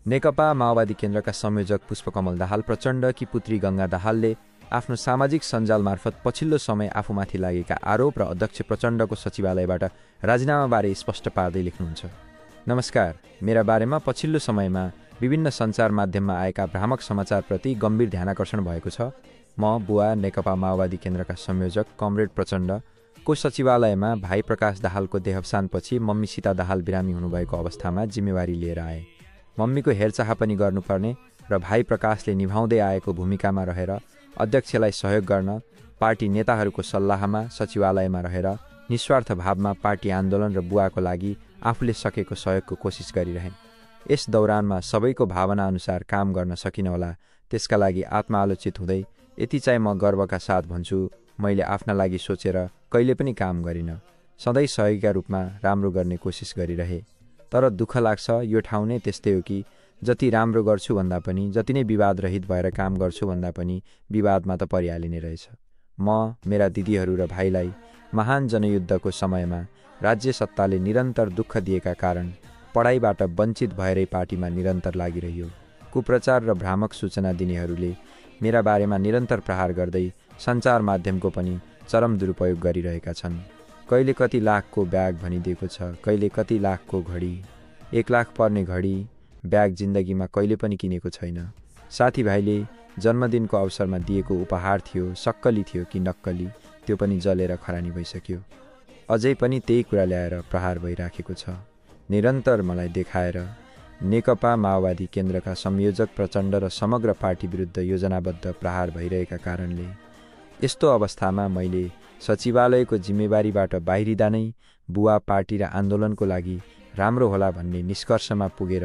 नेकपा माओवादी केन्द्रका संयोजक पुष्पकमल दाहाल प्रचण्डकी पुत्री गङ्गा दाहालले आफ्नो सामाजिक सञ्जाल मार्फत पछिल्लो समय आफूमाथि लागेका आरोप र अध्यक्ष प्रचण्डको सचिवालयबाट राजीनामाबारे स्पष्ट पार्दै लेख्नुहुन्छ। नमस्कार, मेरा बारेमा पछिल्लो समयमा विभिन्न सञ्चार माध्यममा आएका भ्रामक समाचारप्रति गम्भीर ध्यानाकर्षण भएको छ। म बुवा नेकपा माओवादी केन्द्रका संयोजक कमरेड प्रचण्डको सचिवालयमा भाइ प्रकाश दाहालको देहावसानपछि मम्मी सीता दाहाल बिरामी हुनुभएको अवस्थामा जिम्मेवारी लिएर आए। मम्मीको हेरचाह पनि गर्नुपर्ने र भाइ प्रकाशले निभाउँदै आएको भूमिकामा रहेर अध्यक्षलाई सहयोग गर्न पार्टी नेताहरूको सल्लाहमा सचिवालयमा रहेर निस्वार्थ भावमा पार्टी आन्दोलन र बुवाको लागि आफूले सकेको सहयोगको कोसिस गरिरहे। यस दौरानमा सबैको भावना अनुसार काम गर्न सकिनहोला, त्यसका लागि आत्मालोचित हुँदै यति चाहिँ म गर्वका साथ भन्छु, मैले आफ्ना लागि सोचेर कहिले पनि काम गरिनँ। सधैँ सहयोगीका रूपमा राम्रो गर्ने कोसिस गरिरहे। तर दुःख लाग्छ, यो ठाउँ नै त्यस्तै हो कि जति राम्रो गर्छु भन्दा पनि, जति नै विवाद रहित भएर काम गर्छु भन्दा पनि विवादमा त परिहालिने रहेछ। म, मेरा दिदीहरू र भाइलाई महान जनयुद्धको समयमा राज्य सत्ताले निरन्तर दुःख दिएका कारण पढाइबाट वञ्चित भएरै पार्टीमा निरन्तर लागिरह्यो। कुप्रचार र भ्रामक सूचना दिनेहरूले मेरा बारेमा निरन्तर प्रहार गर्दै सञ्चार माध्यमको पनि चरम दुरुपयोग गरिरहेका छन्। कहिले कति लाखको ब्याग भनिदिएको छ, कहिले कति लाखको घडी। 1 लाख पर्ने घडी ब्याग जिन्दगीमा कहिले पनि किनेको छैन। साथीभाइले जन्मदिनको अवसरमा दिएको उपहार थियो, सक्कली थियो कि नक्कली, त्यो पनि जलेर खरानी भइसक्यो। अझै पनि त्यही कुरा ल्याएर प्रहार भइराखेको छ। निरन्तर मलाई देखाएर नेकपा माओवादी केन्द्रका संयोजक प्रचण्ड र समग्र पार्टी विरुद्ध योजनाबद्ध प्रहार भइरहेका कारणले यस्तो अवस्थामा मैले सचिवालयको जिम्मेवारीबाट बाहिरिँदा नै बुवा पार्टी र आन्दोलनको लागि राम्रो होला भन्ने निष्कर्षमा पुगेर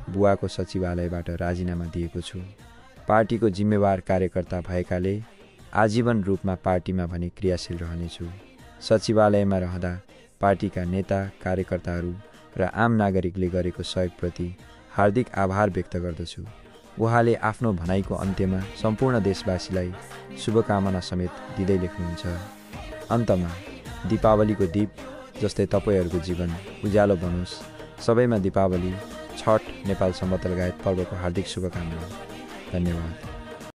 बुवाको सचिवालयबाट राजीनामा दिएको छु। पार्टीको जिम्मेवार कार्यकर्ता भएकाले आजीवन रूपमा पार्टीमा भने क्रियाशील रहनेछु। सचिवालयमा रहँदा पार्टीका नेता, कार्यकर्ताहरू र आम नागरिकले गरेको सहयोगप्रति हार्दिक आभार व्यक्त गर्दछु। उहाँले आफ्नो भनाइको अन्त्यमा सम्पूर्ण देशवासीलाई शुभकामना समेत दिँदै लेख्नुहुन्छ। अन्तमा दीपावलीको दीप जस्तै तपाईँहरूको जीवन उज्यालो बनोस्। सबैमा दीपावली, छठ, नेपाल सम्वत लगायत पर्वको हार्दिक शुभकामना। धन्यवाद।